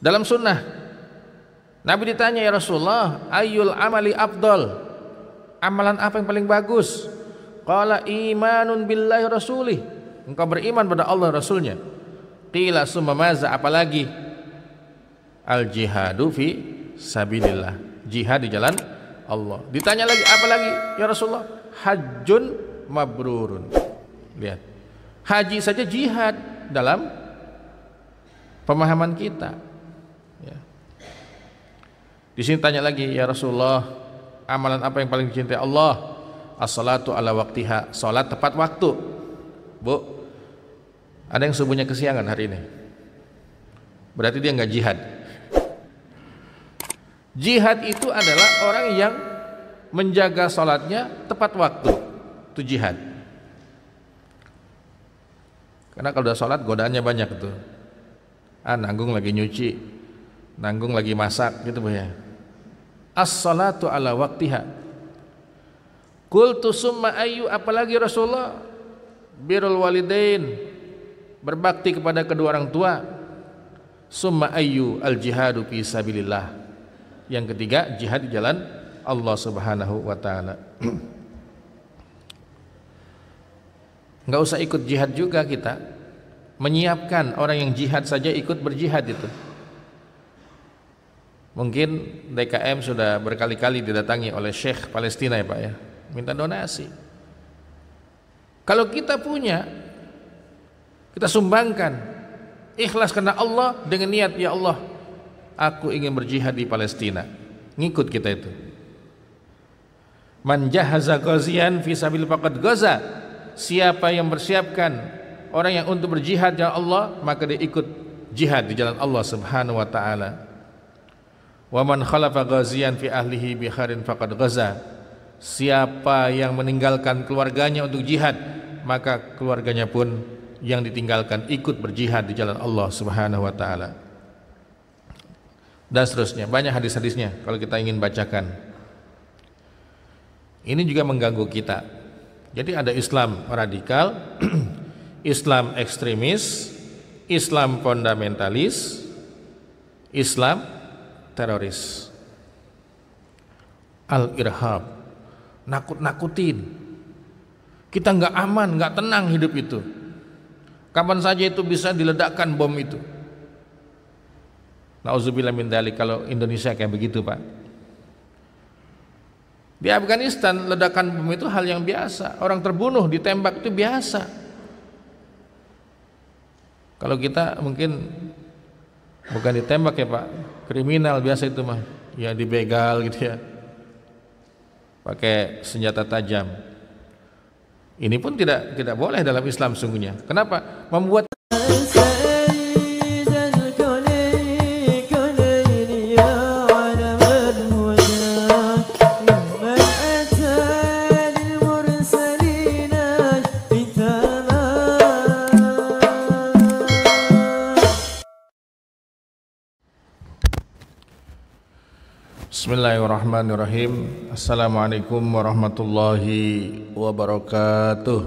Dalam sunnah Nabi ditanya, ya Rasulullah, ayyul amali afdal, amalan apa yang paling bagus? Qala imanun billahi rasulih, engkau beriman pada Allah Rasulnya. Qila summa maza, apalagi? Al jihadu fi sabilillah, jihad di jalan Allah. Ditanya lagi, apalagi ya Rasulullah? Hajjun mabrurun. Lihat, haji saja jihad dalam pemahaman kita ya. Di sini tanya lagi, ya Rasulullah, amalan apa yang paling dicintai Allah? As-salatu ala waktiha, salat tepat waktu. Bu, ada yang subuhnya kesiangan hari ini, berarti dia enggak jihad. Jihad itu adalah orang yang menjaga salatnya tepat waktu, itu jihad. Karena kalau udah salat godaannya banyak tuh. Nanggung lagi nyuci, nanggung lagi masak gitu ya. As-salatu ala waktiha. Qultu summa ayyu, apalagi Rasulullah? Birrul walidain, berbakti kepada kedua orang tua. Summa ayyu, al jihadu fi sabilillah. Yang ketiga, jihad di jalan Allah Subhanahu wa taala. Enggak usah ikut jihad juga kita. Menyiapkan orang yang jihad saja ikut berjihad itu. Mungkin DKM sudah berkali-kali didatangi oleh Syekh Palestina ya Pak ya, minta donasi. Kalau kita punya, kita sumbangkan, ikhlas karena Allah dengan niat, ya Allah, aku ingin berjihad di Palestina. Ngikut kita itu. Man jahaza ghaziyan fi sabil faqad ghaza. Siapa yang bersiapkan orang yang untuk berjihad ya Allah, maka dia ikut jihad di jalan Allah Subhanahu wa taala. Wa man khalafa ghaziyan fi ahlihi bi khairin faqad ghaza. Siapa yang meninggalkan keluarganya untuk jihad, maka keluarganya pun yang ditinggalkan ikut berjihad di jalan Allah Subhanahu wa taala. Dan seterusnya, banyak hadis-hadisnya kalau kita ingin bacakan. Ini juga mengganggu kita. Jadi ada Islam radikal, Islam ekstremis, Islam fundamentalis, Islam teroris. Al-irhab, nakut-nakutin. Kita nggak aman, nggak tenang hidup itu. Kapan saja itu bisa diledakkan bom itu. Nauzubillah min dzalik, kalau Indonesia kayak begitu Pak. Di Afghanistan ledakan bom itu hal yang biasa, orang terbunuh ditembak itu biasa. Kalau kita mungkin bukan ditembak ya Pak, kriminal biasa itu mah, ya dibegal gitu ya, pakai senjata tajam. Ini pun tidak boleh dalam Islam sungguhnya. Kenapa? Membuat Bismillahirrahmanirrahim. Assalamualaikum warahmatullahi wabarakatuh.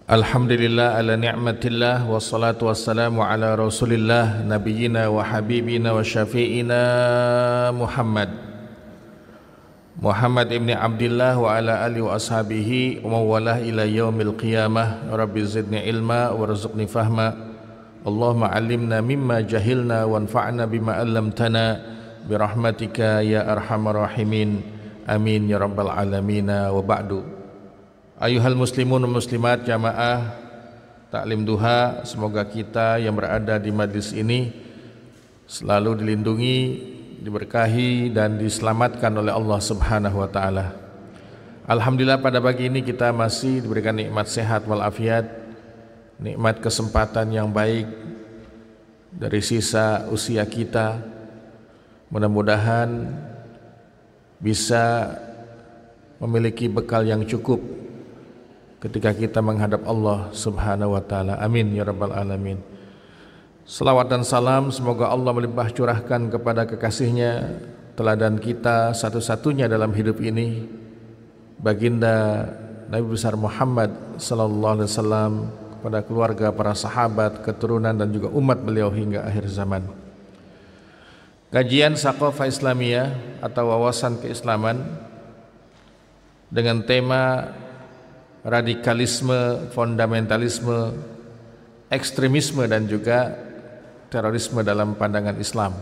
Alhamdulillah ala ni'matillah, wassalatu wassalamu ala rasulillah, nabiyyina wa habibina wa syafi'ina Muhammad ibni Abdillah wa ala alihi wa ashabihi wa mawalah ila yaumil qiyamah. Rabbi zidni ilma warzuqni fahma. Allahumma alimna mimma jahilna wanfa'na bima 'allamtana birahmatika ya arhamar rahimin. Amin ya rabbal alamin. Wa ba'du. Ayuhal muslimun wa muslimat jamaah taklim duha, semoga kita yang berada di majlis ini selalu dilindungi, diberkahi dan diselamatkan oleh Allah Subhanahu wa taala. Alhamdulillah pada pagi ini kita masih diberikan nikmat sehat walafiat, nikmat kesempatan yang baik dari sisa usia kita. Mudah-mudahan bisa memiliki bekal yang cukup ketika kita menghadap Allah Subhanahu wa taala. Amin ya rabbal alamin. Salawat dan salam semoga Allah melimpah curahkan kepada kekasihnya, teladan kita satu-satunya dalam hidup ini, baginda Nabi besar Muhammad sallallahu alaihi wasallam, pada keluarga, para sahabat, keturunan dan juga umat beliau hingga akhir zaman. Kajian Saqafah Islamiyah atau wawasan keislaman dengan tema radikalisme, fundamentalisme, ekstremisme dan juga terorisme dalam pandangan Islam.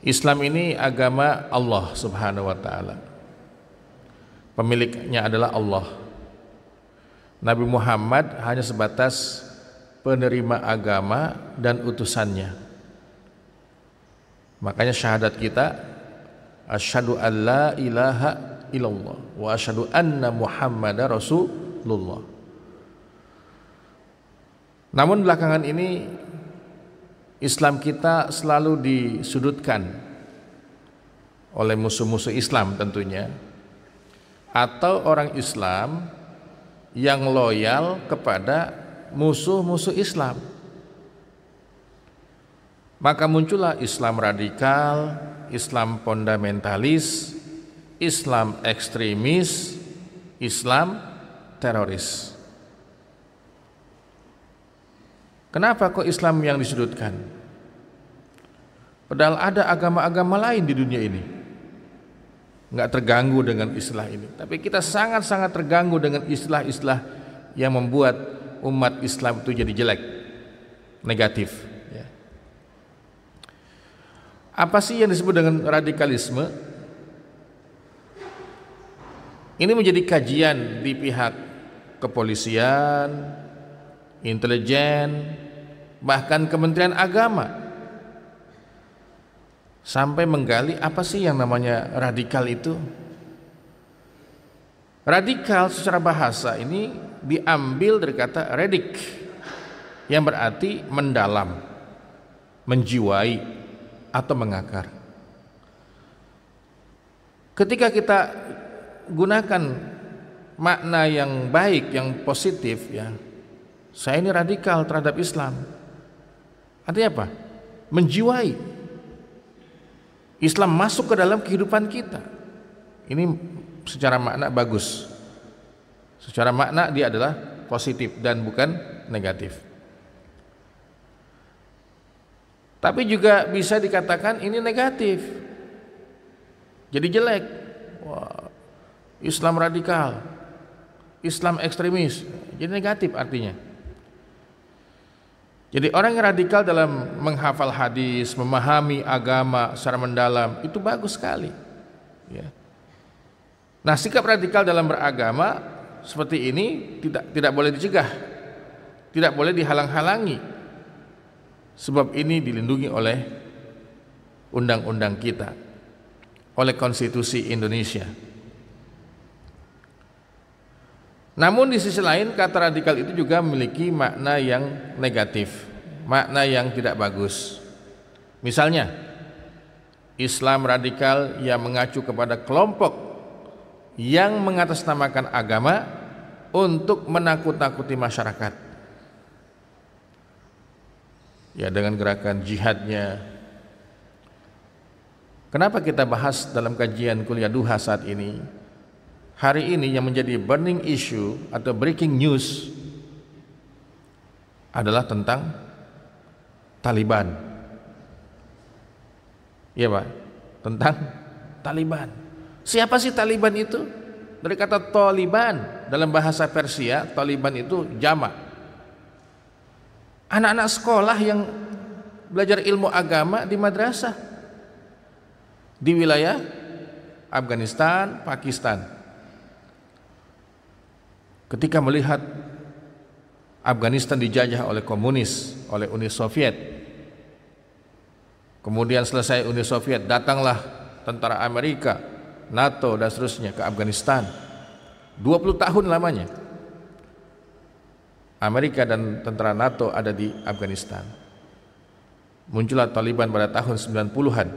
Islam ini agama Allah Subhanahu wa taala. Pemiliknya adalah Allah. Nabi Muhammad hanya sebatas penerima agama dan utusannya. Makanya syahadat kita asyhadu an la ilaha illallah wa asyhadu anna Muhammadar Rasulullah. Namun belakangan ini Islam kita selalu disudutkan oleh musuh-musuh Islam tentunya, atau orang Islam yang loyal kepada musuh-musuh Islam. Maka muncullah Islam radikal, Islam fundamentalis, Islam ekstremis, Islam teroris. Kenapa kok Islam yang disudutkan? Padahal ada agama-agama lain di dunia ini nggak terganggu dengan istilah ini. Tapi kita sangat-sangat terganggu dengan istilah-istilah yang membuat umat Islam itu jadi jelek, negatif. Apa sih yang disebut dengan radikalisme? Ini menjadi kajian di pihak kepolisian, intelijen, bahkan Kementerian Agama, sampai menggali apa sih yang namanya radikal itu. Radikal secara bahasa ini diambil dari kata redik, yang berarti mendalam, menjiwai atau mengakar. Ketika kita gunakan makna yang baik, yang positif, ya, saya ini radikal terhadap Islam, artinya apa? Menjiwai. Islam masuk ke dalam kehidupan kita. Ini secara makna bagus. Secara makna dia adalah positif dan bukan negatif. Tapi juga bisa dikatakan ini negatif. Jadi jelek. Wah, Islam radikal, Islam ekstremis. Jadi negatif artinya. Jadi orang yang radikal dalam menghafal hadis, memahami agama secara mendalam, itu bagus sekali. Ya. Nah, sikap radikal dalam beragama seperti ini tidak boleh dicegah, tidak boleh dihalang-halangi, sebab ini dilindungi oleh undang-undang kita, oleh konstitusi Indonesia. Namun di sisi lain kata radikal itu juga memiliki makna yang negatif, makna yang tidak bagus. Misalnya Islam radikal yang mengacu kepada kelompok yang mengatasnamakan agama untuk menakut-nakuti masyarakat, ya, dengan gerakan jihadnya. Kenapa kita bahas dalam kajian kuliah duha saat ini? Hari ini yang menjadi burning issue atau breaking news adalah tentang Taliban. Iya Pak, tentang Taliban. Siapa sih Taliban itu? Dari kata Taliban, dalam bahasa Persia, Taliban itu jamak. Anak-anak sekolah yang belajar ilmu agama di madrasah di wilayah Afghanistan, Pakistan. Ketika melihat Afghanistan dijajah oleh komunis, oleh Uni Soviet, kemudian selesai Uni Soviet, datanglah tentara Amerika, NATO dan seterusnya ke Afghanistan. 20 tahun lamanya Amerika dan tentara NATO ada di Afghanistan. Muncullah Taliban pada tahun 90-an,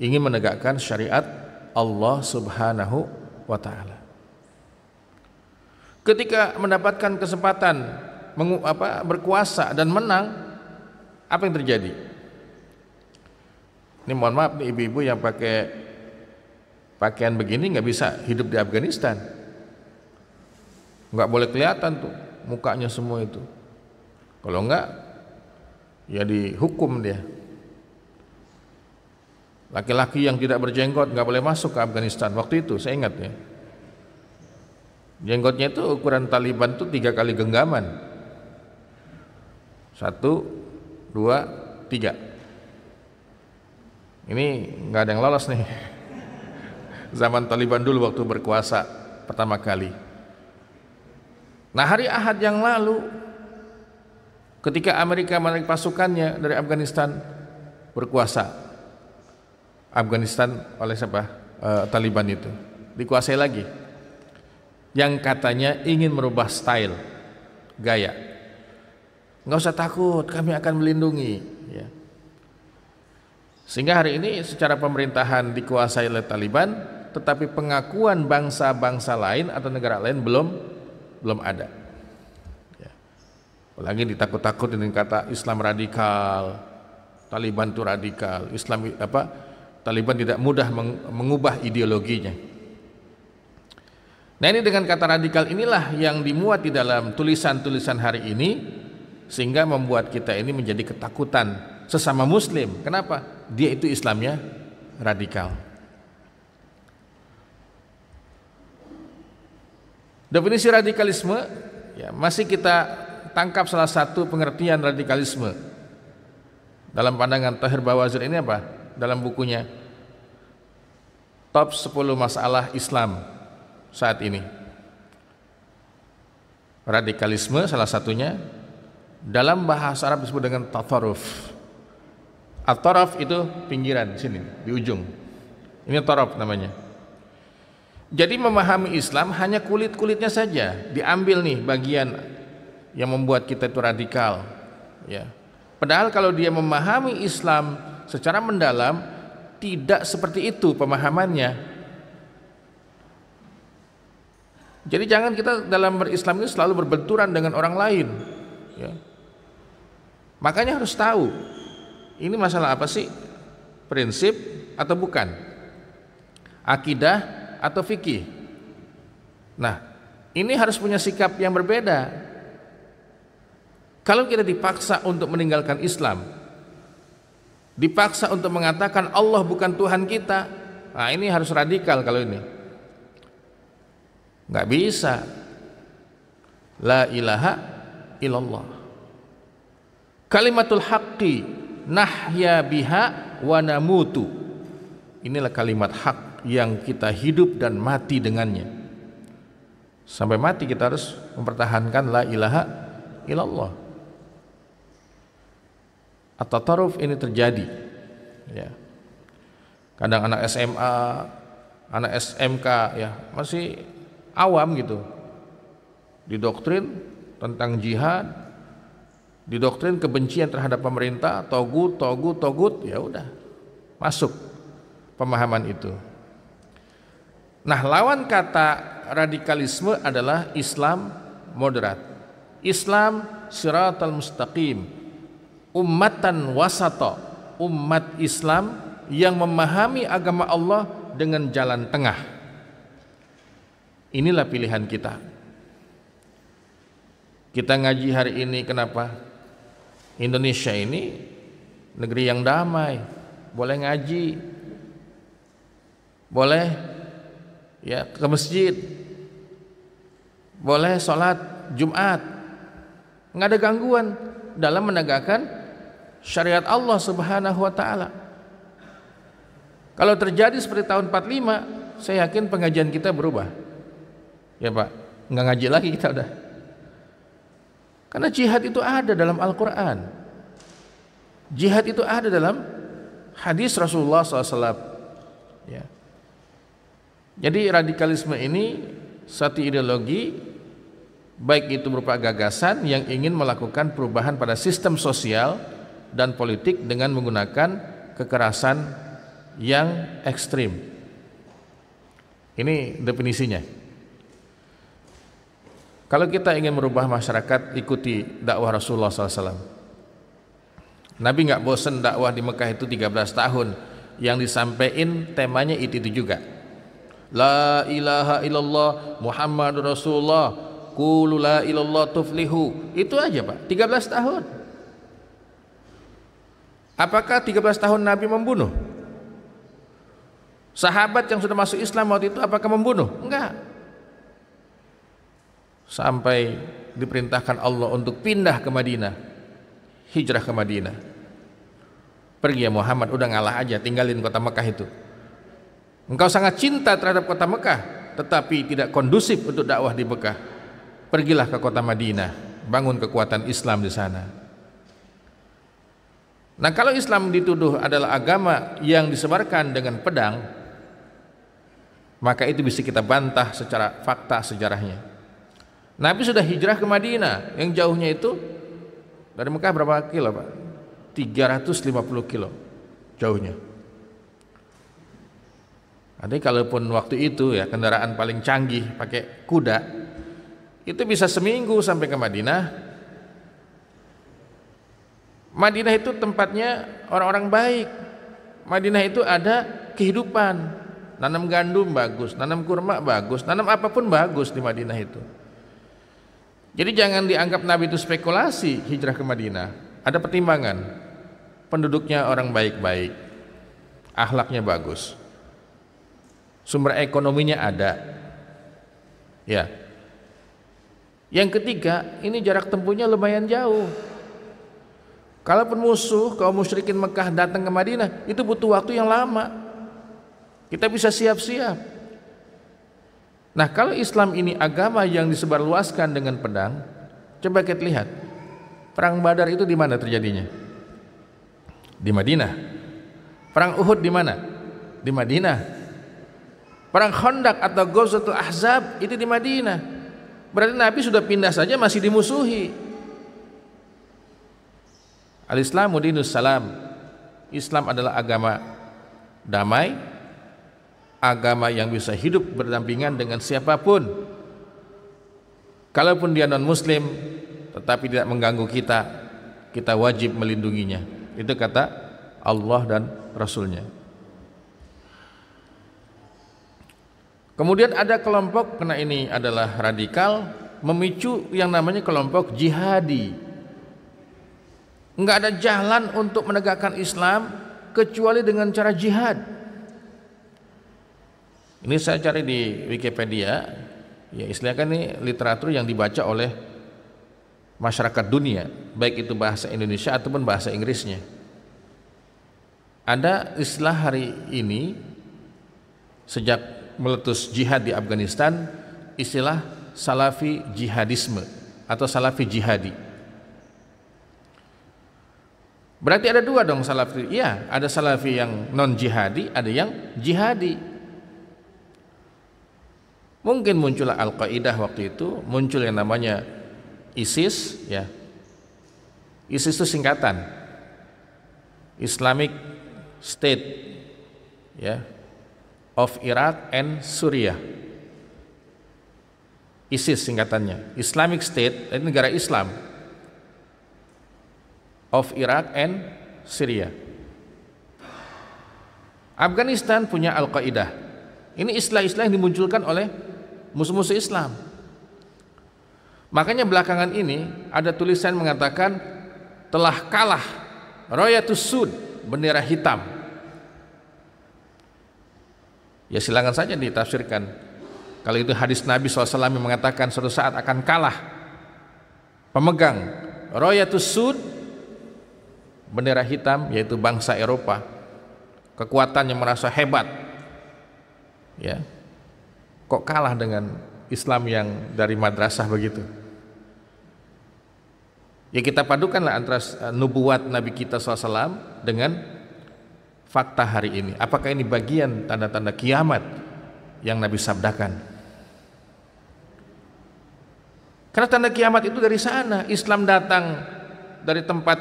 ingin menegakkan syariat Allah Subhanahu wa ta'ala. Ketika mendapatkan kesempatan berkuasa dan menang, apa yang terjadi? Ini mohon maaf nih ibu-ibu yang pakai pakaian begini nggak bisa hidup di Afghanistan. nggak boleh kelihatan tuh mukanya semua itu. Kalau enggak, ya dihukum dia. Laki-laki yang tidak berjenggot nggak boleh masuk ke Afghanistan. Waktu itu saya ingat ya, jenggotnya itu ukuran Taliban tuh 3 kali genggaman. 1, 2, 3. Ini nggak ada yang lolos nih. Zaman Taliban dulu waktu berkuasa pertama kali. Nah, hari Ahad yang lalu ketika Amerika menarik pasukannya dari Afghanistan berkuasa, Afghanistan oleh siapa? Taliban itu dikuasai lagi, yang katanya ingin merubah style, gaya. Nggak usah takut, kami akan melindungi ya. Sehingga hari ini secara pemerintahan dikuasai oleh Taliban, tetapi pengakuan bangsa-bangsa lain atau negara lain belum ada ya. Apalagi ditakut-takutin dengan kata Islam radikal, Taliban itu radikal, Islam Taliban tidak mudah mengubah ideologinya. Nah, ini dengan kata radikal inilah yang dimuat di dalam tulisan-tulisan hari ini, sehingga membuat kita ini menjadi ketakutan sesama muslim. Kenapa? Dia itu Islamnya radikal. Definisi radikalisme ya, masih kita tangkap salah satu pengertian radikalisme dalam pandangan Tahir Bawazir ini apa? Dalam bukunya Top 10 Masalah Islam saat ini. Radikalisme salah satunya dalam bahasa Arab disebut dengan tataruf. At-taraf itu pinggiran sini di ujung. Ini taraf namanya. Jadi memahami Islam hanya kulit-kulitnya saja, diambil nih bagian yang membuat kita itu radikal ya. Padahal kalau dia memahami Islam secara mendalam, tidak seperti itu pemahamannya. Jadi jangan kita dalam berislam ini selalu berbenturan dengan orang lain ya. Makanya harus tahu ini masalah apa sih, prinsip atau bukan, akidah atau fikih. Nah, ini harus punya sikap yang berbeda. Kalau kita dipaksa untuk meninggalkan Islam, dipaksa untuk mengatakan Allah bukan Tuhan kita, nah ini harus radikal. Kalau ini nggak bisa. La ilaha illallah, kalimatul haqqi nahya biha wa namutu. Inilah kalimat hak yang kita hidup dan mati dengannya. Sampai mati kita harus mempertahankan la ilaha illallah. At-tataruf ini terjadi ya. Kadang anak SMA, anak SMK ya masih awam gitu, didoktrin tentang jihad, didoktrin kebencian terhadap pemerintah, togut, ya udah masuk pemahaman itu. Nah, lawan kata radikalisme adalah Islam moderat, Islam siratal mustaqim, ummatan wasata, umat Islam yang memahami agama Allah dengan jalan tengah. Inilah pilihan kita. Kita ngaji hari ini kenapa? Indonesia ini negeri yang damai, boleh ngaji, boleh ya ke masjid, boleh sholat Jumat, nggak ada gangguan dalam menegakkan syariat Allah Subhanahu wa ta'ala. Kalau terjadi seperti tahun 45, saya yakin pengajian kita berubah ya Pak, nggak ngaji lagi kita udah, karena jihad itu ada dalam Al-Quran, jihad itu ada dalam hadis Rasulullah SAW ya. Jadi radikalisme ini satu ideologi, baik itu berupa gagasan yang ingin melakukan perubahan pada sistem sosial dan politik dengan menggunakan kekerasan yang ekstrim. Ini definisinya. Kalau kita ingin merubah masyarakat, ikuti dakwah Rasulullah SAW. Nabi nggak bosan dakwah di Mekah itu 13 tahun, yang disampaikan temanya itu juga. La ilaha illallah Muhammadur Rasulullah, qulu la ilallah tuflihu. Itu aja Pak, 13 tahun. Apakah 13 tahun Nabi membunuh? Sahabat yang sudah masuk Islam waktu itu apakah membunuh? Enggak. Sampai diperintahkan Allah untuk pindah ke Madinah, hijrah ke Madinah. Pergi ya Muhammad, udah ngalah aja, tinggalin kota Mekah itu. Engkau sangat cinta terhadap kota Mekah, tetapi tidak kondusif untuk dakwah di Mekah. Pergilah ke kota Madinah, bangun kekuatan Islam di sana. Nah, kalau Islam dituduh adalah agama yang disebarkan dengan pedang, maka itu bisa kita bantah secara fakta sejarahnya. Nabi sudah hijrah ke Madinah, yang jauhnya itu dari Mekah berapa kilo Pak? 350 kilo jauhnya. Jadi kalaupun waktu itu ya kendaraan paling canggih pakai kuda, itu bisa seminggu sampai ke Madinah. Madinah itu tempatnya orang-orang baik. Madinah itu ada kehidupan. Nanam gandum bagus, nanam kurma bagus, nanam apapun bagus di Madinah itu. Jadi jangan dianggap Nabi itu spekulasi hijrah ke Madinah. Ada pertimbangan. Penduduknya orang baik-baik, akhlaknya bagus, sumber ekonominya ada. Ya. Yang ketiga, ini jarak tempuhnya lumayan jauh. Kalaupun musuh kaum musyrikin Mekah datang ke Madinah, itu butuh waktu yang lama. Kita bisa siap-siap. Nah, kalau Islam ini agama yang disebarluaskan dengan pedang, coba kita lihat. Perang Badar itu di mana terjadinya? Di Madinah. Perang Uhud di mana? Di Madinah. Perang Khandaq atau Ghazwatul Ahzab itu di Madinah. Berarti Nabi sudah pindah saja masih dimusuhi. Al-Islamu dinus salam. Islam adalah agama damai, agama yang bisa hidup berdampingan dengan siapapun. Kalaupun dia non-muslim tetapi tidak mengganggu kita, kita wajib melindunginya. Itu kata Allah dan Rasulnya. Kemudian ada kelompok, karena ini adalah radikal, memicu yang namanya kelompok jihadi. Enggak ada jalan untuk menegakkan Islam kecuali dengan cara jihad. Ini saya cari di Wikipedia, ya istilahnya ini literatur yang dibaca oleh masyarakat dunia, baik itu bahasa Indonesia ataupun bahasa Inggrisnya. Ada istilah hari ini sejak meletus jihad di Afghanistan, istilah salafi jihadisme atau salafi jihadi. Berarti ada dua dong salafi. Iya, ada salafi yang non jihadi, ada yang jihadi. Mungkin muncullah Al-Qaeda waktu itu, muncul yang namanya ISIS, ya. ISIS itu singkatan Islamic State, ya, of Iraq and Syria. ISIS singkatannya, Islamic State, itu negara Islam, of Iraq and Syria. Afghanistan punya Al-Qaeda. Ini istilah-istilah yang dimunculkan oleh musuh-musuh Islam. Makanya belakangan ini ada tulisan mengatakan telah kalah Rayatus Sud, bendera hitam. Ya silakan saja ditafsirkan. Kalau itu hadis Nabi SAW yang mengatakan suatu saat akan kalah pemegang Rayatus Sud, bendera hitam, yaitu bangsa Eropa, kekuatan yang merasa hebat, ya, kok kalah dengan Islam yang dari madrasah begitu. Ya kita padukanlah antara nubuat Nabi kita SAW dengan fakta hari ini. Apakah ini bagian tanda-tanda kiamat yang Nabi sabdakan? Karena tanda kiamat itu dari sana. Islam datang dari tempat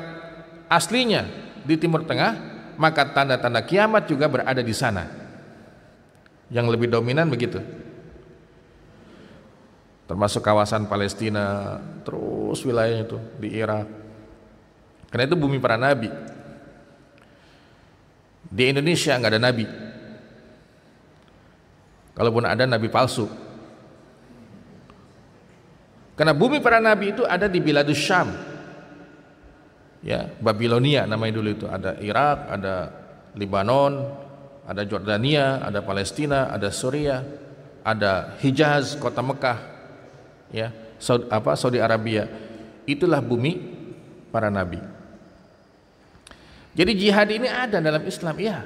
aslinya di Timur Tengah, maka tanda-tanda kiamat juga berada di sana. Yang lebih dominan begitu. Termasuk kawasan Palestina, terus wilayahnya itu di Irak. Karena itu bumi para nabi. Di Indonesia nggak ada nabi. Kalaupun ada nabi palsu. Karena bumi para nabi itu ada di Biladus Syam, ya, Babilonia namanya dulu itu. Ada Irak, ada Lebanon, ada Jordania, ada Palestina, ada Suriah, ada Hijaz, kota Mekah, ya, Saudi Arabia. Itulah bumi para nabi. Jadi jihad ini ada dalam Islam, ya.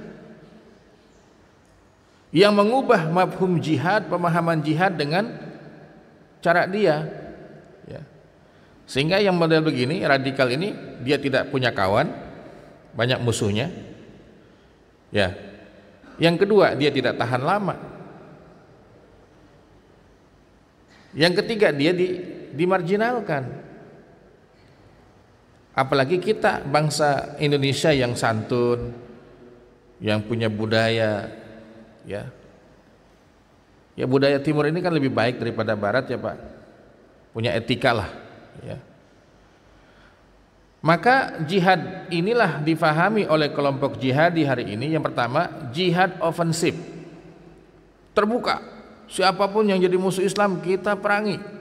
Yang mengubah mafhum jihad, pemahaman jihad dengan cara dia, ya. Sehingga yang model begini, radikal ini, dia tidak punya kawan, banyak musuhnya, ya. Yang kedua, dia tidak tahan lama. Yang ketiga, dia dimarginalkan. Apalagi kita bangsa Indonesia yang santun, yang punya budaya, ya. Ya, budaya timur ini kan lebih baik daripada barat, ya Pak. Punya etika lah, ya. Maka jihad inilah difahami oleh kelompok jihadi hari ini. Yang pertama, jihad ofensif, terbuka, siapapun yang jadi musuh Islam kita perangi.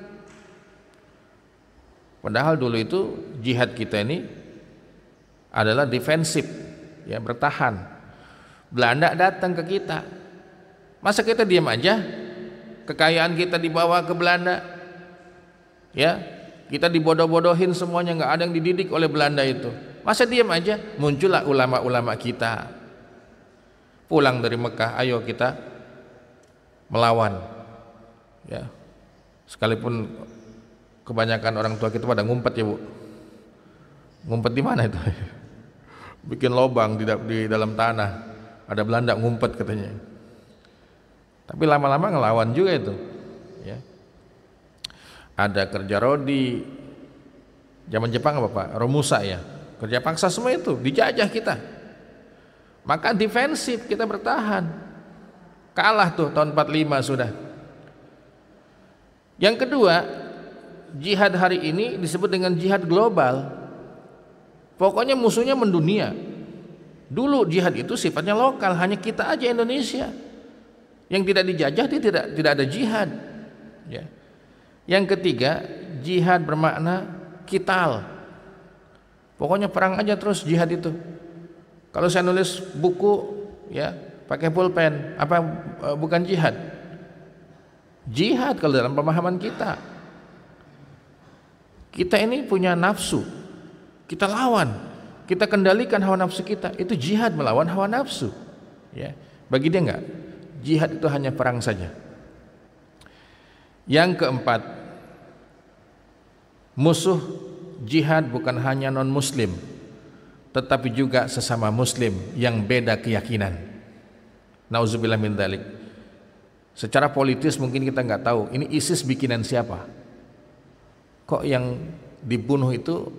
Padahal dulu itu jihad kita ini adalah defensif, ya, bertahan. Belanda datang ke kita, masa kita diam aja? Kekayaan kita dibawa ke Belanda, ya. Kita dibodoh-bodohin semuanya, nggak ada yang dididik oleh Belanda itu. Masa diam aja? Muncullah ulama-ulama kita. Pulang dari Mekah, ayo kita melawan. Ya. Sekalipun kebanyakan orang tua kita pada ngumpet, ya Bu. Ngumpet di mana itu? Bikin lobang di dalam tanah. Ada Belanda ngumpet katanya. Tapi lama-lama ngelawan juga itu. Ya. Ada kerja rodi, zaman Jepang apa Pak? Romusa, ya, kerja paksa semua itu, dijajah kita. Maka defensif, kita bertahan. Kalah tuh tahun 45 sudah. Yang kedua, jihad hari ini disebut dengan jihad global. Pokoknya musuhnya mendunia. Dulu jihad itu sifatnya lokal, hanya kita aja Indonesia. Yang tidak dijajah, dia tidak ada jihad, ya. Yang ketiga, jihad bermakna kital. Pokoknya perang aja terus jihad itu. Kalau saya nulis buku, ya, pakai pulpen, apa bukan jihad? Jihad kalau dalam pemahaman kita. Kita ini punya nafsu, kita lawan, kita kendalikan hawa nafsu kita. Itu jihad melawan hawa nafsu, ya. Bagi dia enggak, jihad itu hanya perang saja. Yang keempat, musuh jihad bukan hanya non muslim, tetapi juga sesama muslim yang beda keyakinan. Nauzubillah min dzalik. Secara politis mungkin kita nggak tahu ini ISIS bikinan siapa. Kok yang dibunuh itu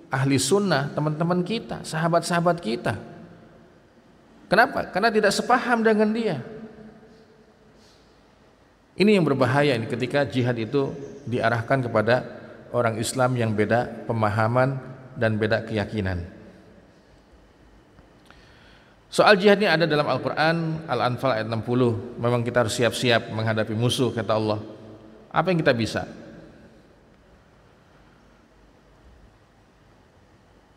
ahli sunnah, teman-teman kita, sahabat-sahabat kita. Kenapa? Karena tidak sepaham dengan dia. Ini yang berbahaya ini ketika jihad itu diarahkan kepada orang Islam yang beda pemahaman dan beda keyakinan. Soal jihad ini ada dalam Al-Quran, Al-Anfal ayat 60. Memang kita harus siap-siap menghadapi musuh, kata Allah. Apa yang kita bisa?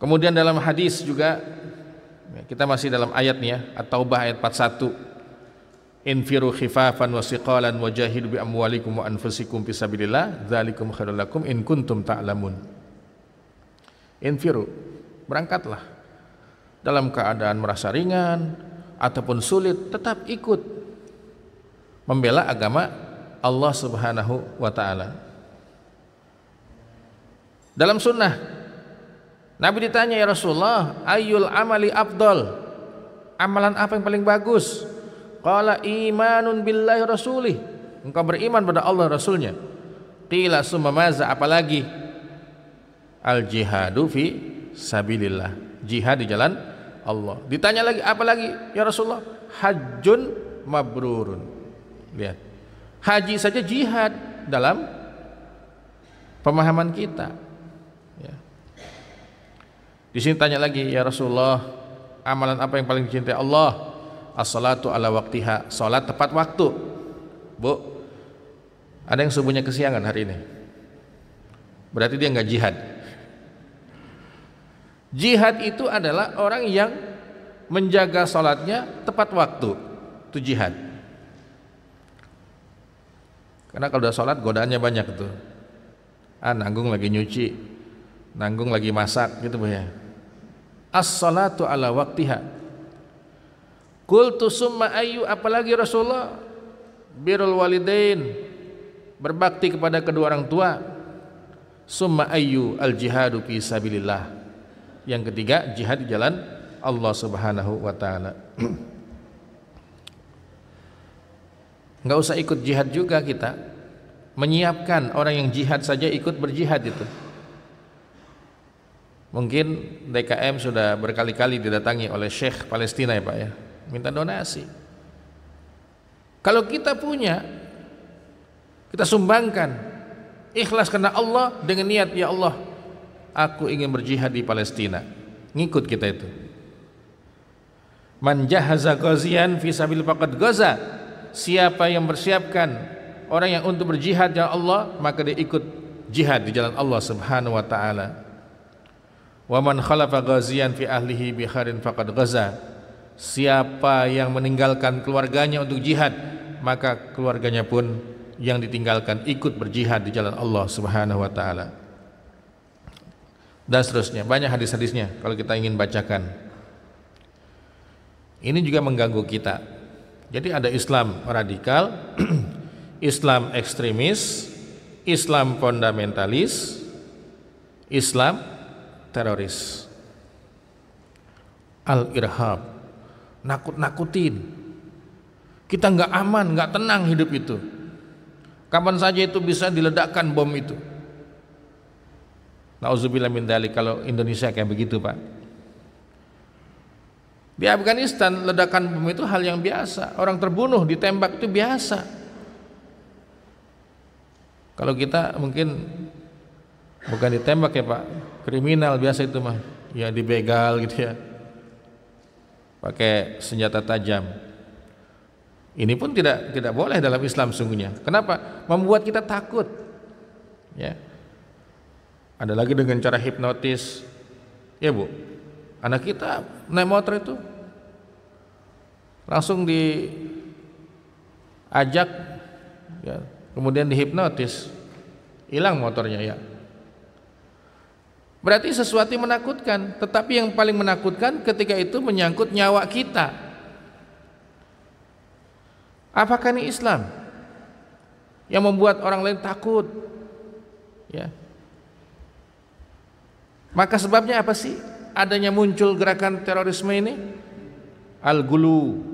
Kemudian dalam hadis juga, kita masih dalam ayatnya, At-Taubah ayat 41. Infiru khifafan wa siqalan wa jahidu bi amwalikum wa anfusikum fisabilillah dzalikum khairul lakum in kuntum ta'lamun. Infiru, berangkatlah dalam keadaan merasa ringan ataupun sulit, tetap ikut membela agama Allah Subhanahu wa taala. Dalam sunnah Nabi ditanya, ya Rasulullah, ayyul amali afdal? Amalan apa yang paling bagus? Qala imanun billahi rasulih, engkau beriman pada Allah Rasulnya. Qila summa maza, apalagi? Al jihadu fi sabilillah, jihad di jalan Allah. Ditanya lagi, apalagi ya Rasulullah? Hajjun mabrurun. Lihat, haji saja jihad dalam pemahaman kita, ya. Di sini tanya lagi, ya Rasulullah, amalan apa yang paling dicintai Allah? As-salatu ala waktiha, salat tepat waktu. Bu, ada yang subuhnya kesiangan hari ini? berarti dia nggak jihad. Jihad itu adalah orang yang menjaga sholatnya tepat waktu, itu jihad. Karena kalau udah sholat godaannya banyak tuh. Nanggung lagi nyuci, nanggung lagi masak gitu ya. As-salatu ala waktiha. Qultu summa ayyu, apalagi Rasulullah? Birrul walidain, berbakti kepada kedua orang tua. Summa ayyu, al jihadu fi sabilillah. Yang ketiga, jihad di jalan Allah Subhanahu wa taala. Enggak usah ikut jihad juga kita. Menyiapkan orang yang jihad saja ikut berjihad itu. Mungkin DKM sudah berkali-kali didatangi oleh Syekh Palestina ya Pak ya, minta donasi. Kalau kita punya, kita sumbangkan, ikhlas karena Allah dengan niat, ya Allah, aku ingin berjihad di Palestina. Ngikut kita itu. Man jahaza ghaziyan fi sabil faqad ghaza. Siapa yang bersiapkan orang yang untuk berjihad ya Allah, maka dia ikut jihad di jalan Allah Subhanahu wa taala. Wa man khalafa ghaziyan fi ahlihi bi khairin faqad ghaza. Siapa yang meninggalkan keluarganya untuk jihad, maka keluarganya pun yang ditinggalkan ikut berjihad di jalan Allah Subhanahu wa taala. Dan seterusnya, banyak hadis-hadisnya kalau kita ingin bacakan. Ini juga mengganggu kita. Jadi ada Islam radikal, Islam ekstremis, Islam fundamentalis, Islam teroris. Al-irhab, nakut-nakutin. Kita nggak aman, nggak tenang hidup itu. Kapan saja itu bisa diledakkan bom itu. Nauzubillah min dzalik, kalau Indonesia kayak begitu Pak. Di Afghanistan ledakan bom itu hal yang biasa. Orang terbunuh ditembak itu biasa. Kalau kita mungkin bukan ditembak ya Pak, kriminal biasa itu mah. Ya dibegal gitu ya, pakai senjata tajam. Ini pun tidak boleh dalam Islam sungguhnya. Kenapa? Membuat kita takut. Ya. Ada lagi dengan cara hipnotis. Ya Bu, anak kita naik motor itu langsung diajak, ya, kemudian dihipnotis, hilang motornya ya. Berarti sesuatu yang menakutkan. Tetapi yang paling menakutkan ketika itu menyangkut nyawa kita. Apakah ini Islam yang membuat orang lain takut? Ya. Maka sebabnya apa sih adanya muncul gerakan terorisme ini? Al-gulu,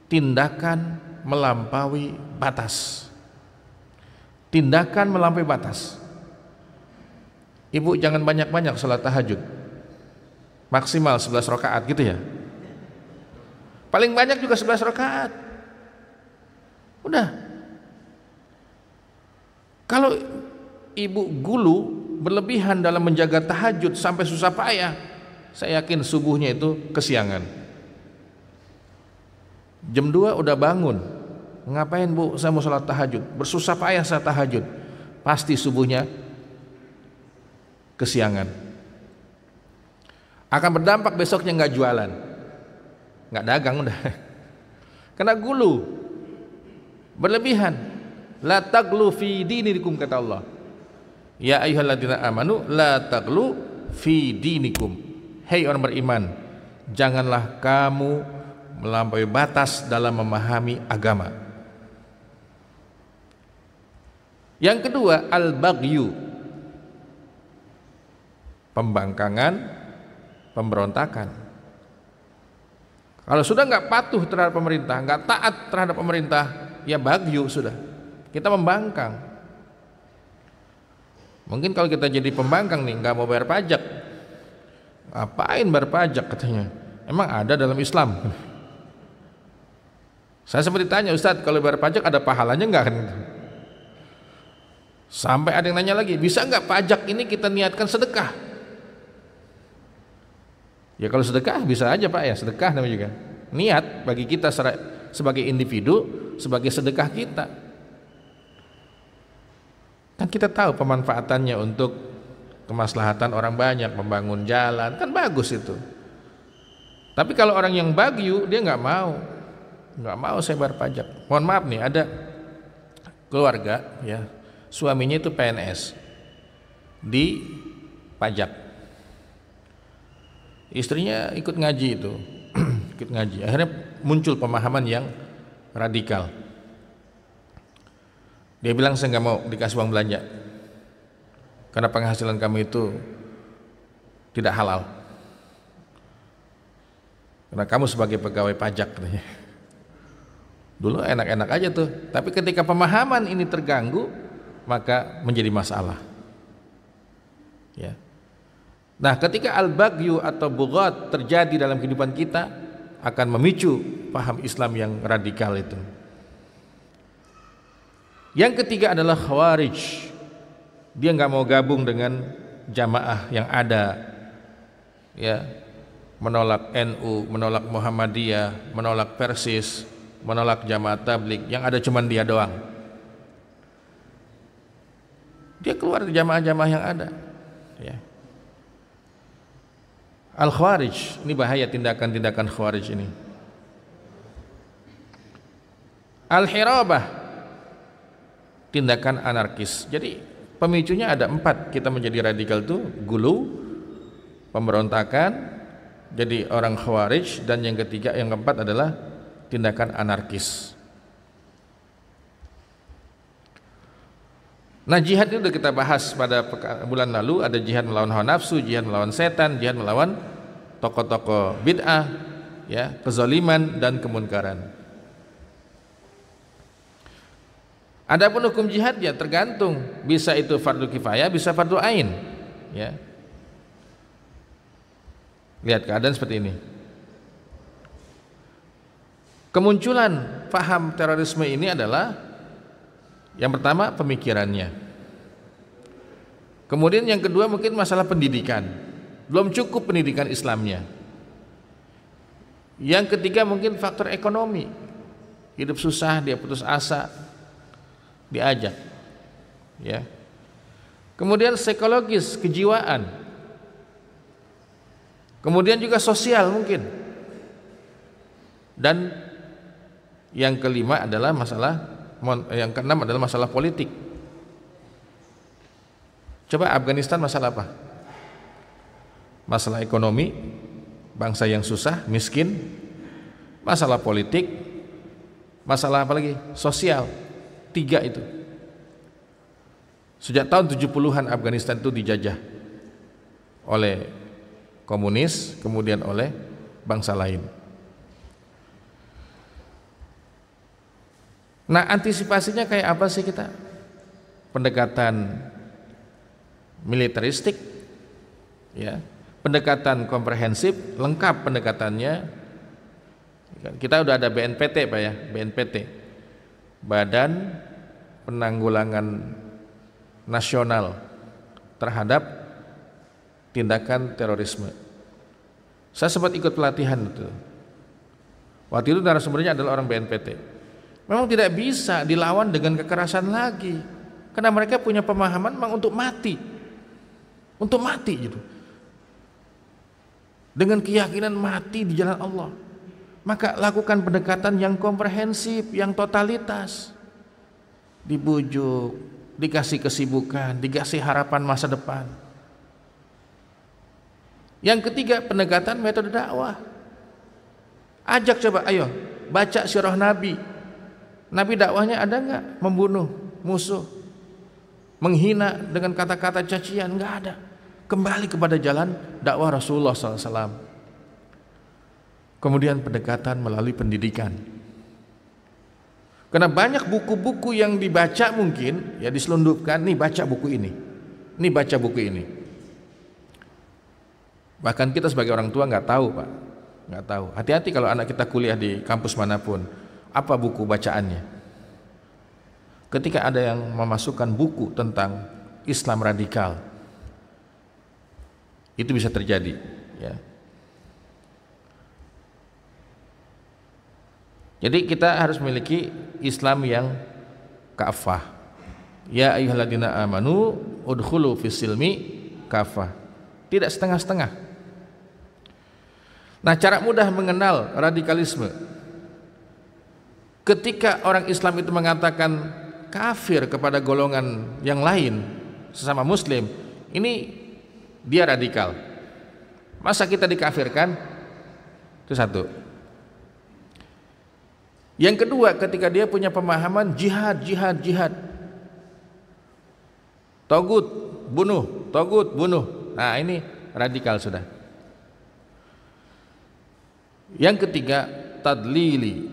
tindakan melampaui batas. Tindakan melampaui batas. Ibu jangan banyak-banyak salat tahajud, maksimal 11 rakaat gitu ya. Paling banyak juga 11 rakaat. Udah. Kalau ibu gulu berlebihan dalam menjaga tahajud sampai susah payah, saya yakin subuhnya itu kesiangan. Jam 2 udah bangun, ngapain Bu? Saya mau salat tahajud, bersusah payah saya tahajud, pasti subuhnya kesiangan. Akan berdampak besoknya nggak jualan, nggak dagang udah. Karena gulu berlebihan. La taglu fi dinikum, kata Allah. Ya ayyuhalladzina amanu la taglu fi dinikum. Hei orang beriman, janganlah kamu melampaui batas dalam memahami agama. Yang kedua, al-baghyu, pembangkangan, pemberontakan. Kalau sudah nggak patuh terhadap pemerintah, nggak taat terhadap pemerintah, ya baghyu sudah. Kita membangkang. Mungkin kalau kita jadi pembangkang nih, nggak mau bayar pajak, ngapain bayar pajak katanya? Emang ada dalam Islam? Saya sempat ditanya, Ustadz, kalau bayar pajak ada pahalanya nggak kan? Sampai ada yang nanya lagi, bisa nggak pajak ini kita niatkan sedekah? Ya kalau sedekah bisa aja Pak ya, sedekah namanya juga. Niat bagi kita sebagai individu, sebagai sedekah kita. Kan kita tahu pemanfaatannya untuk kemaslahatan orang banyak, membangun jalan, kan bagus itu. Tapi kalau orang yang bagyu, dia nggak mau saya bayar pajak. Mohon maaf nih, ada keluarga ya, suaminya itu PNS di pajak, istrinya ikut ngaji itu ikut ngaji, akhirnya muncul pemahaman yang radikal. Dia bilang, saya nggak mau dikasih uang belanja karena penghasilan kami itu tidak halal, karena kamu sebagai pegawai pajak katanya. Dulu enak-enak aja tuh, tapi ketika pemahaman ini terganggu maka menjadi masalah ya. Nah, ketika al-baghyu atau bughat terjadi dalam kehidupan kita, akan memicu paham Islam yang radikal itu. Yang ketiga adalah khawarij. Dia nggak mau gabung dengan jamaah yang ada ya, menolak NU, menolak Muhammadiyah, menolak Persis, menolak jamaah tabligh, yang ada cuman dia doang. Dia keluar dari jamaah-jamaah yang ada ya. Al-Khawarij, ini bahaya tindakan-tindakan Khawarij ini. Al-Hirabah, tindakan anarkis. Jadi pemicunya ada 4 kita menjadi radikal itu: gulu, pemberontakan, jadi orang Khawarij, dan yang ketiga, yang keempat adalah tindakan anarkis. Nah, jihad itu sudah kita bahas pada bulan lalu. Ada jihad melawan hawa nafsu, jihad melawan setan, jihad melawan tokoh-tokoh bid'ah ya, kezaliman dan kemunkaran. Adapun hukum jihad ya tergantung, bisa itu fardu kifayah, bisa fardu ain ya. Lihat keadaan seperti ini. Kemunculan paham terorisme ini adalah yang pertama pemikirannya. Kemudian yang kedua mungkin masalah pendidikan. Belum cukup pendidikan Islamnya. Yang ketiga mungkin faktor ekonomi. Hidup susah, dia putus asa, diajak. Ya. Kemudian psikologis, kejiwaan. Kemudian juga sosial mungkin. Dan yang kelima adalah yang keenam adalah masalah politik. Coba Afghanistan masalah apa? Masalah ekonomi, bangsa yang susah, miskin, masalah politik, masalah apa lagi? Sosial. 3 itu. Sejak tahun 70-an Afghanistan itu dijajah oleh komunis, kemudian oleh bangsa lain. Nah, antisipasinya kayak apa sih kita? Pendekatan militeristik ya, pendekatan komprehensif, lengkap pendekatannya. Kita udah ada BNPT Pak ya, BNPT, Badan Penanggulangan Nasional terhadap tindakan terorisme. Saya sempat ikut pelatihan itu. Waktu itu narasumbernya adalah orang BNPT. Memang tidak bisa dilawan dengan kekerasan lagi, karena mereka punya pemahaman memang untuk mati gitu, dengan keyakinan mati di jalan Allah. Maka lakukan pendekatan yang komprehensif, yang totalitas. Dibujuk, dikasih kesibukan, dikasih harapan masa depan. Yang ketiga, pendekatan metode dakwah. Ajak, coba ayo baca sirah Nabi. Nabi dakwahnya ada nggak membunuh musuh, menghina dengan kata-kata cacian? Nggak ada. Kembali kepada jalan dakwah Rasulullah SAW. Kemudian pendekatan melalui pendidikan. Karena banyak buku-buku yang dibaca mungkin ya diselundupkan, nih baca buku ini, nih baca buku ini. Bahkan kita sebagai orang tua nggak tahu Pak, nggak tahu. Hati-hati kalau anak kita kuliah di kampus manapun. Apa buku bacaannya? Ketika ada yang memasukkan buku tentang Islam radikal, itu bisa terjadi ya. Jadi kita harus memiliki Islam yang kafah, Ya ayyuhalladzina amanu udkhulu fis-silmi kafah. Tidak setengah-setengah. Nah, cara mudah mengenal radikalisme. Ketika orang Islam itu mengatakan kafir kepada golongan yang lain sesama muslim, ini dia radikal. Masa kita dikafirkan? Itu satu. Yang kedua, ketika dia punya pemahaman jihad. Togut bunuh. Nah, ini radikal sudah. Yang ketiga, tadlili,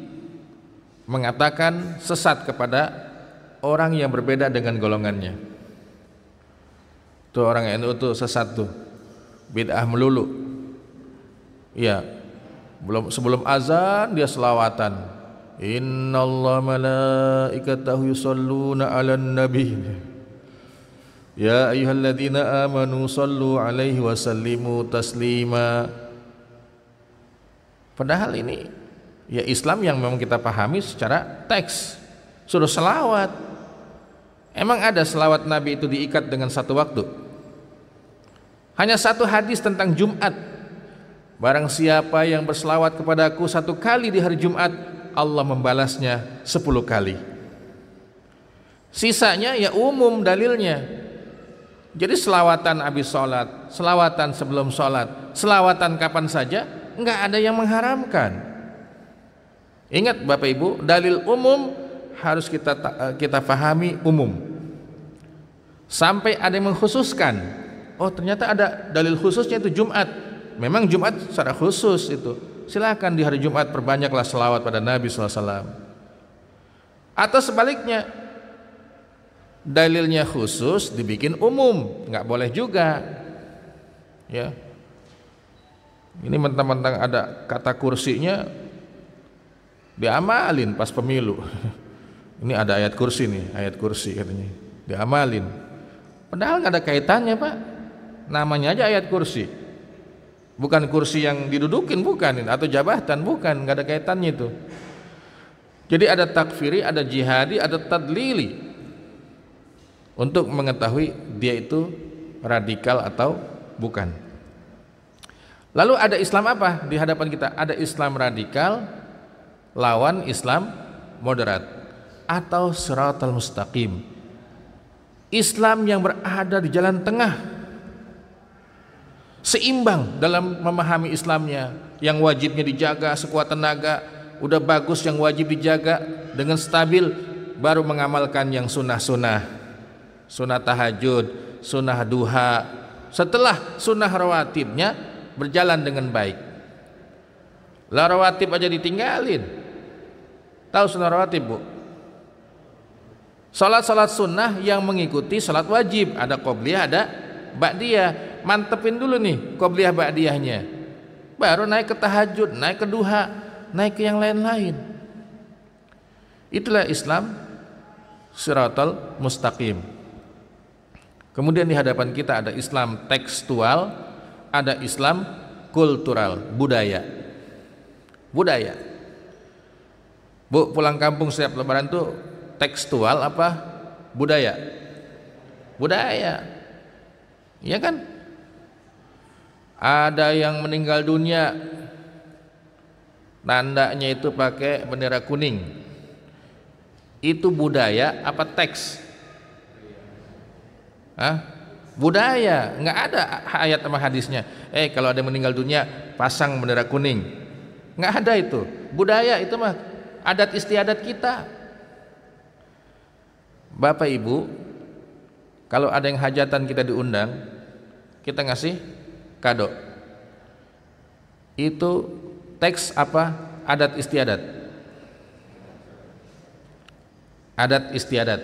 mengatakan sesat kepada orang yang berbeda dengan golongannya. Tuh orang NU tuh sesat tuh, bid'ah melulu. Iya, sebelum azan dia selawatan. Innallaha malaikatahu yusholluna 'alan nabi. Ya ayyuhalladzina amanu shallu 'alaihi wa sallimu taslima. Padahal ini ya Islam yang memang kita pahami secara teks, suruh selawat. Emang ada selawat Nabi itu diikat dengan satu waktu? Hanya satu hadis tentang Jumat. Barang siapa yang berselawat kepadaku satu kali di hari Jumat, Allah membalasnya 10 kali. Sisanya ya umum dalilnya. Jadi selawatan habis sholat, selawatan sebelum sholat, selawatan kapan saja, enggak ada yang mengharamkan. Ingat Bapak Ibu, dalil umum harus kita pahami umum. Sampai ada yang mengkhususkan. Oh, ternyata ada dalil khususnya itu Jumat. Memang Jumat secara khusus itu. Silakan di hari Jumat perbanyaklah selawat pada Nabi SAW. Atau sebaliknya, dalilnya khusus dibikin umum, nggak boleh juga. Ya. Ini mentang-mentang ada kata kursinya diamalin pas pemilu. Ini ada ayat kursi nih, ayat kursi katanya, diamalin. Padahal nggak ada kaitannya Pak. Namanya aja ayat kursi. Bukan kursi yang didudukin, bukan, atau jabatan, bukan, nggak ada kaitannya itu. Jadi ada takfiri, ada jihadi, ada tadlili, untuk mengetahui dia itu radikal atau bukan. Lalu ada Islam apa di hadapan kita? Ada Islam radikal lawan Islam moderat atau siratal mustaqim. Islam yang berada di jalan tengah, seimbang dalam memahami Islamnya, yang wajibnya dijaga sekuat tenaga, udah bagus yang wajib dijaga dengan stabil, baru mengamalkan yang sunnah-sunnah, sunnah tahajud, sunnah duha. Setelah sunnah rawatibnya berjalan dengan baik. Lah rawatib aja ditinggalin. Tahu sunnah rawatib, Bu? Salat-salat sunnah yang mengikuti salat wajib, ada qobliyah, ada ba'diyah. Mantepin dulu nih qobliyah ba'diyahnya, baru naik ke tahajud, naik ke duha, naik ke yang lain-lain. Itulah Islam siratal mustaqim. Kemudian di hadapan kita ada Islam tekstual, ada Islam kultural, budaya. Bu, pulang kampung setiap lebaran tuh tekstual apa budaya? Budaya. Iya kan? Ada yang meninggal dunia, tandanya itu pakai bendera kuning. Itu budaya apa teks? Budaya. Nggak ada ayat sama hadisnya. Kalau ada yang meninggal dunia pasang bendera kuning. Nggak ada itu. Budaya itu mah adat istiadat kita. Bapak Ibu, kalau ada yang hajatan kita diundang, kita ngasih kado. Itu teks apa? Adat istiadat. Adat istiadat.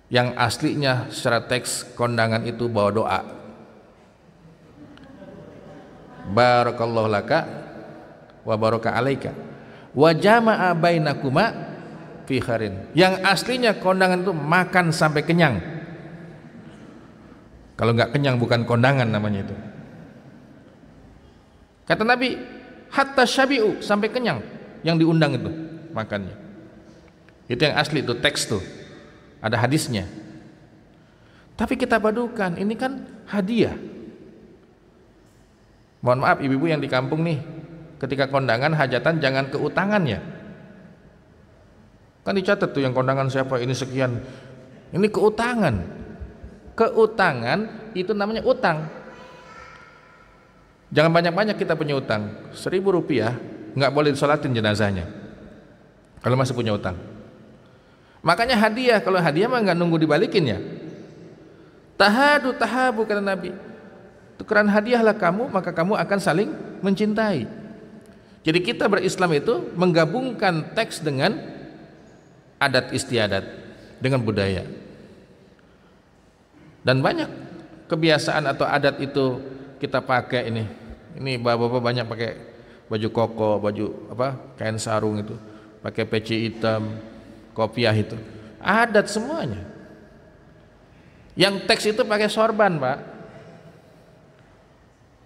Yang aslinya secara teks kondangan itu bawa doa. Barakallahu laka wa baraka alaika wa jama'a bainakuma fi khairin. Yang aslinya kondangan itu makan sampai kenyang. Kalau nggak kenyang bukan kondangan namanya itu. Kata Nabi, hatta syabi'u, sampai kenyang yang diundang itu makannya. Itu yang asli, itu teks tuh. ada hadisnya. Tapi kita padukan, ini kan hadiah. Mohon maaf ibu-ibu yang di kampung nih, ketika kondangan hajatan jangan keutangannya. Kan dicatat tuh yang kondangan siapa ini sekian. Ini keutangan. Keutangan itu namanya utang. Jangan banyak-banyak kita punya utang. 1.000 rupiah nggak boleh disolatin jenazahnya kalau masih punya utang. Makanya hadiah, kalau hadiah mah nggak nunggu dibalikin ya. Tahadu tahabu kata Nabi, tukeran hadiahlah kamu maka kamu akan saling mencintai. Jadi kita berislam itu menggabungkan teks dengan adat istiadat, dengan budaya. Dan banyak kebiasaan atau adat itu kita pakai ini bapak-bapak banyak pakai baju koko, baju kain sarung itu, pakai peci hitam, kopiah itu, adat semuanya. Yang teks itu pakai sorban Pak,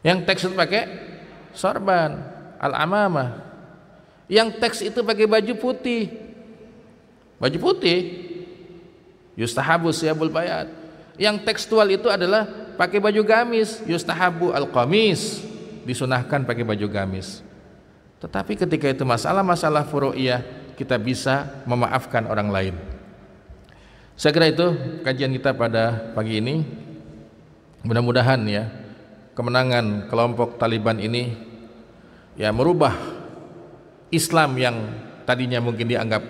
yang teks itu pakai sorban, al-amamah. Yang teks itu pakai baju putih, yustahabu siyabul bayat. Yang tekstual itu adalah pakai baju gamis, yustahabu al-qamis, disunahkan pakai baju gamis. Tetapi ketika itu masalah-masalah furu'iyah, kita bisa memaafkan orang lain. Saya kira itu kajian kita pada pagi ini. Mudah-mudahan ya kemenangan kelompok Taliban ini ya merubah Islam yang tadinya mungkin dianggap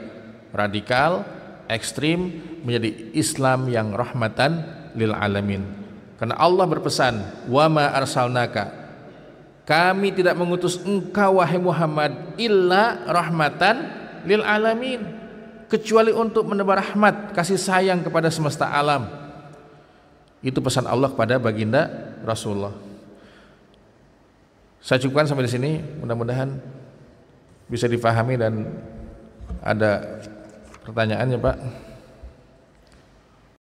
radikal, ekstrim, menjadi Islam yang rahmatan lil alamin. Karena Allah berpesan, wa ma arsalnaka, kami tidak mengutus engkau wahai Muhammad illa rahmatan lil alamin, kecuali untuk menebar rahmat, kasih sayang kepada semesta alam. Itu pesan Allah kepada baginda Rasulullah. Saya cukupkan sampai di sini, mudah-mudahan bisa difahami dan ada pertanyaannya Pak.